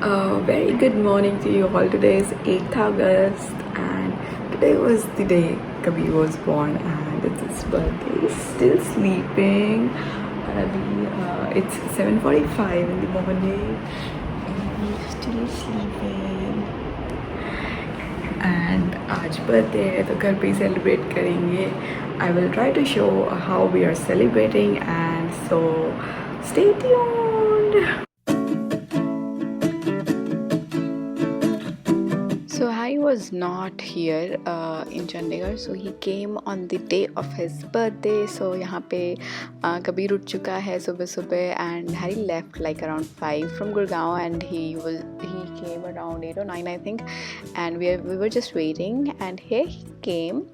Very good morning to you all. Today is 8th August and today was the day Kabir was born and it's his birthday. He's still sleeping and it's 7:45 in the morning and he's still sleeping. And आज birthday है तो घर पे ही celebrate करेंगे. I will try to show how we are celebrating and so stay tuned. So Harry was not here in Chandigarh, so he came on the day of his birthday. So यहाँ पे कबीर उठ चुका है सुबह सुबह and Harry left like around 5 from Gurgaon and he came around 8 or 9 I think, and we were just waiting and here he came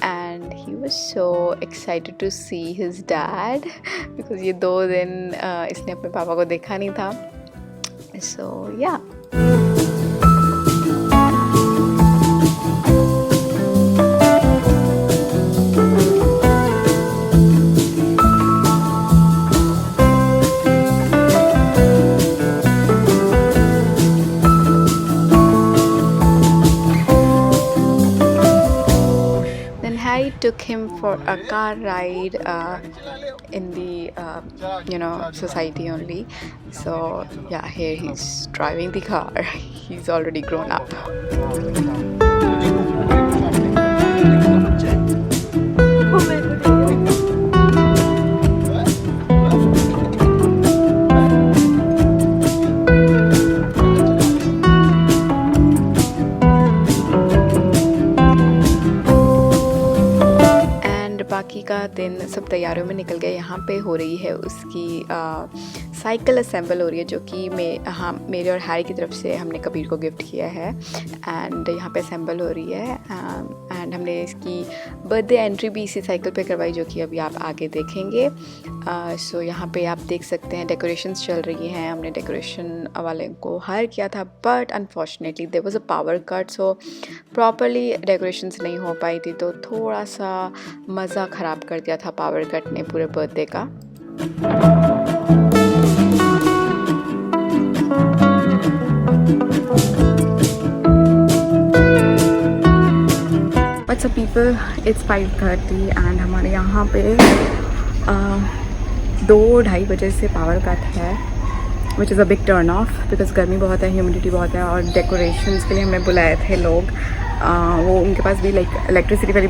and he was so excited to see his dad because ये 2 दिन इसने अपने पापा को देखा नहीं था. So yeah. I took him for a car ride in the society only. So yeah, here he's driving the car. He's already grown up. बाकी का दिन सब तैयारियों में निकल गया. यहाँ पे हो रही है उसकी साइकिल असेंबल हो रही है जो कि मेरे और हैरी की तरफ से हमने कबीर को गिफ्ट किया है एंड यहाँ पे असेंबल हो रही है एंड हमने इसकी बर्थडे एंट्री भी इसी साइकिल पे करवाई जो कि अभी आप आगे देखेंगे. सो यहाँ पे आप देख सकते हैं डेकोरेशंस चल रही हैं. हमने डेकोरेशन वाले को हायर किया था but unfortunately there was a power cut, so properly decorations नहीं हो पाई थी तो थोड़ा सा मज़ा ख़राब कर दिया था पावर कट ने पूरे बर्थडे का. What's up people? It's 5:30 and हमारे यहाँ पे 2-2:30 बजे से पावर कट है which is a big turn off because गर्मी बहुत है, ह्यूमिडिटी बहुत है और डेकोरेशंस के लिए हमें बुलाए थे लोग. वो उनके पास भी लाइक इलेक्ट्रिसिटी वाली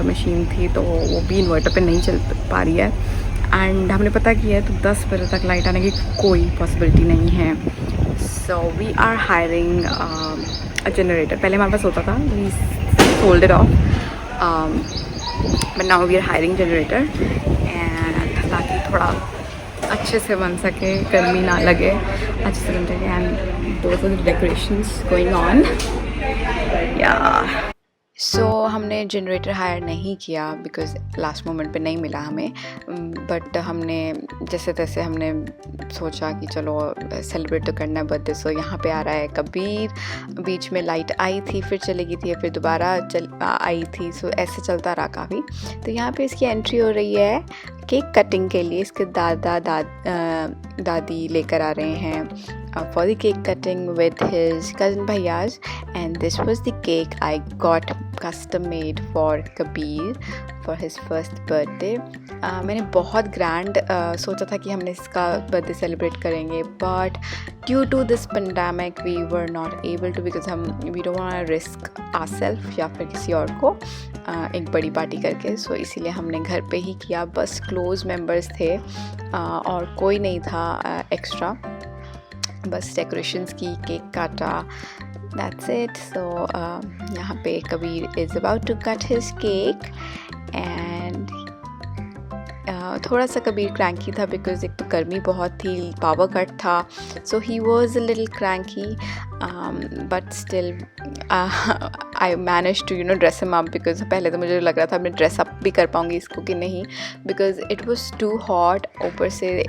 मशीन थी तो वो भी इन्वर्टर पे नहीं चल पा रही है एंड हमने पता किया है तो 10 बजे तक लाइट आने की कोई पॉसिबिलिटी नहीं है. So we are hiring a generator. पहले हमारे पास होता था, we sold it off but now we are hiring generator and ताकि थोड़ा अच्छे से बन सके, गर्मी ना लगे, अच्छे से बन सके. And those are the decorations going on. So हमने जनरेटर हायर नहीं किया बिकॉज़ लास्ट मोमेंट पे नहीं मिला हमें, बट हमने जैसे तैसे हमने सोचा कि चलो सेलिब्रेट तो करना है बर्थडे. सो यहाँ पे आ रहा है कबीर. बीच में लाइट आई थी, फिर चली गई थी, फिर दोबारा आई थी. सो ऐसे चलता रहा काफ़ी. तो यहाँ पे इसकी एंट्री हो रही है केक कटिंग के लिए. इसके दादी लेकर आ रहे हैं for the cake cutting with his cousin Bhaiyas, and this was the cake I got custom made for Kabir for his first birthday. मैंने बहुत ग्रैंड सोचा था कि हमने इसका बर्थडे सेलिब्रेट करेंगे but due to this pandemic we were not able to because we don't want to risk ourselves या फिर किसी और को एक बड़ी पार्टी करके. सो इसीलिए हमने घर पे ही किया. बस क्लोज मेंबर्स थे और कोई नहीं था एक्स्ट्रा. बस डेकोरेशंस की, केक काटा, दैट्स इट. सो यहाँ पे Kabir is about to cut his cake and थोड़ा सा कबीर क्रैंकी था बिकॉज एक तो गर्मी बहुत थी, पावर कट था. So he was a little cranky but still I manage to dress him up because पहले तो मुझे लग रहा था मैं ड्रेस अप भी कर पाऊँगी इसको कि नहीं because it was too hot. ऊपर से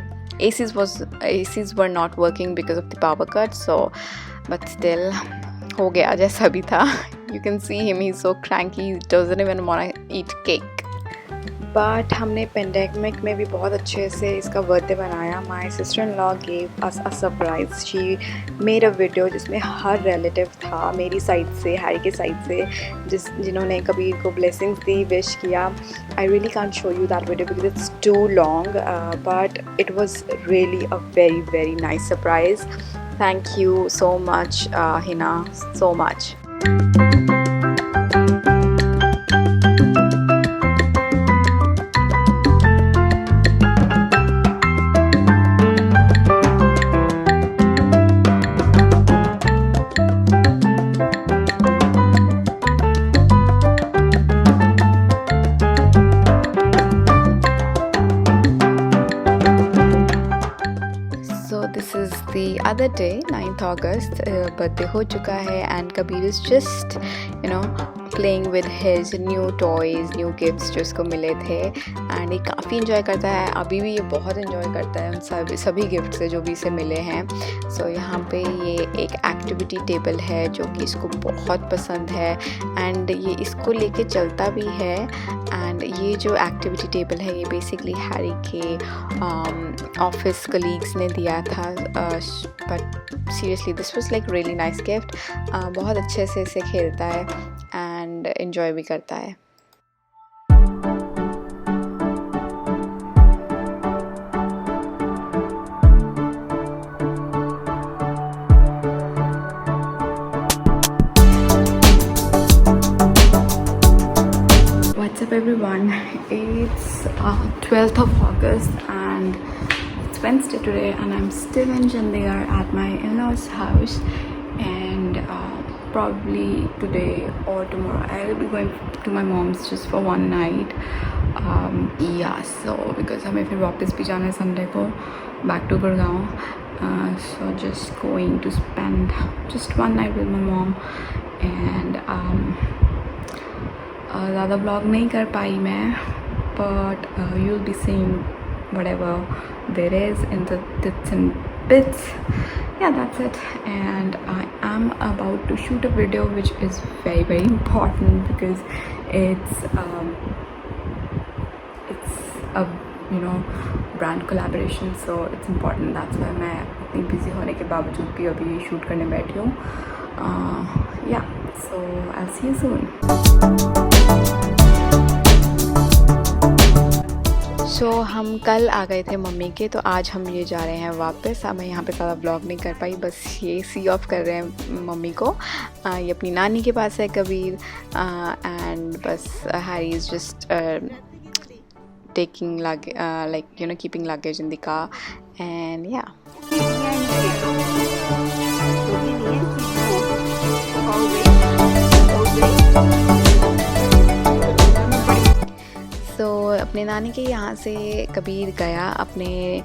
ACs were not working because of the power cut, so but still हो गया जैसा भी था. You can see him, he's so cranky, he doesn't even want to eat cake. But हमने pandemic में भी बहुत अच्छे से इसका बर्थडे बनाया. My sister in law gave us a surprise. She made a video जिसमें हर रिलेटिव था मेरी साइड से, हैरी के साइड से, जिन्होंने कबीर को ब्लेसिंग्स दी, विश किया. I really can't show you that video because it's too long, but it was really a very very nice surprise. Thank you so much, Hina, so much. This is the other day, 9th August, birthday हो चुका है and Kabir is just playing with his new toys, new gifts जो इसको मिले थे, and ये काफ़ी enjoy करता है. अभी भी ये बहुत enjoy करता है उन सभी गिफ्ट से जो भी इसे मिले हैं. So यहाँ पे ये एक activity table है जो कि इसको बहुत पसंद है and ये इसको लेके चलता भी है. And ये जो एक्टिविटी टेबल है ये बेसिकली हैरी के ऑफिस कलीग्स ने दिया था, but seriously this was like really nice gift. बहुत अच्छे से इसे खेलता है एंड एंजॉय भी करता है. What's up everyone, it's 12th of August and it's Wednesday today and I'm still in Chandigarh at my in-laws house, and probably today or tomorrow I'll be going to my mom's just for one night. So because हमें फिर वापस भी जाना है Sunday को back to Gurgaon, so just going to spend just one night with my mom. And ज़्यादा blog नहीं कर पाई मैं, but you'll be seeing whatever there is in the bits and bits. Yeah, that's it. And I am about to shoot a video which is very very important because it's a brand collaboration, so it's important. That's why मैं इतनी busy होने के बावजूद भी अभी shoot करने बैठी हूँ. Yeah, so I'll see you soon. So हम कल आ गए थे मम्मी के, तो आज हम ये जा रहे हैं वापस. मैं यहाँ पे ज़्यादा ब्लॉग नहीं कर पाई, बस ये सी ऑफ कर रहे हैं मम्मी को. ये अपनी नानी के पास है कबीर, एंड बस Harry is just taking keeping luggage in the car, and yeah. अपने नानी के यहाँ से कबीर गया अपने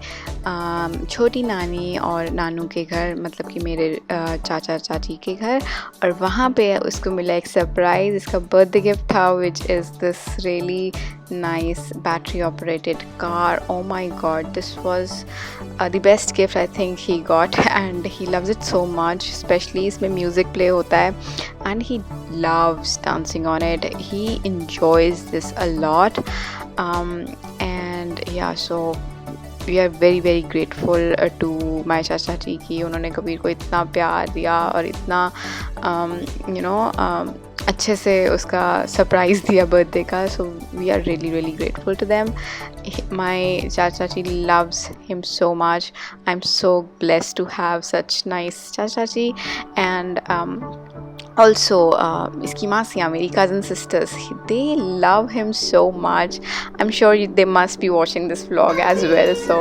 छोटी नानी और नानू के घर, मतलब कि मेरे चाचा चाची के घर, और वहाँ पे उसको मिला एक सरप्राइज़. इसका बर्थडे गिफ्ट था, which is this really nice battery operated car. Oh my god, this was the best gift I think he got, and he loves it so much, especially इसमें music play होता है and he loves dancing on it. He enjoys this a lot, and yeah, so we are very very grateful to my चाचा जी की उन्होंने कबीर को इतना प्यार दिया और इतना अच्छे से उसका सरप्राइज़ दिया बर्थडे का. So we are really really grateful to them. My chacha ji loves him so much. I'm so blessed to have such nice चाचा जी. And also इसकी मासियाँ, मेरी cousin sisters, they love him so much. I'm sure they must be watching this vlog as well. So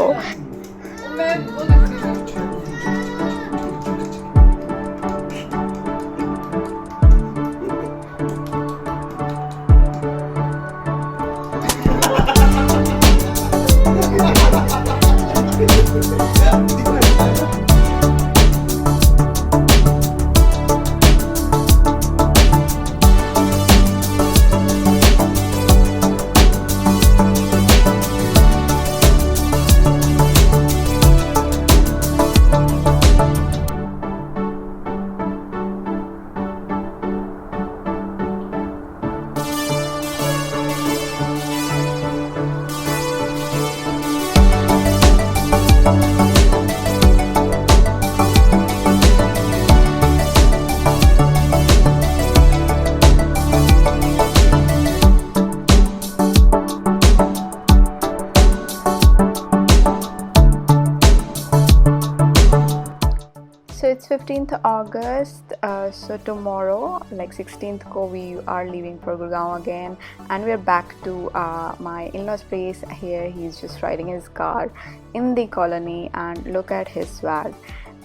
16th August, so tomorrow, like 16th ko, we are leaving for Gurgaon again, and we're back to my in-laws place. Here he's just riding his car in the colony, and look at his swag.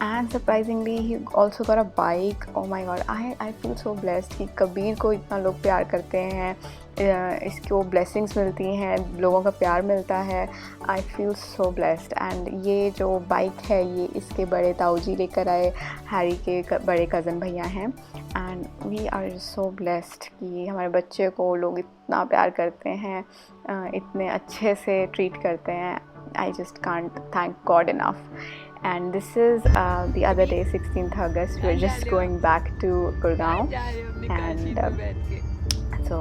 And surprisingly he also got a bike. Oh my god, I feel so blessed कि कबीर को इतना लोग प्यार करते हैं, इसको blessings मिलती हैं, लोगों का प्यार मिलता है. I feel so blessed. And ये जो बाइक है ये इसके बड़े ताऊजी लेकर आए, हैरी के बड़े कज़न भैया हैं. And we are so blessed कि हमारे बच्चे को लोग इतना प्यार करते हैं, इतने अच्छे से ट्रीट करते हैं. I just can't thank God enough. And this is the other day, 16th August. We're just going back to Gurgaon, and so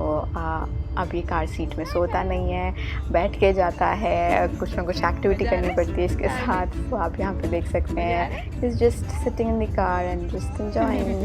अब ये कार सीट में सोता नहीं है, बैठ के जाता है, कुछ ना कुछ एक्टिविटी करनी पड़ती है इसके साथ. तो आप यहाँ पे देख सकते हैं, he's just sitting in the car and just enjoying.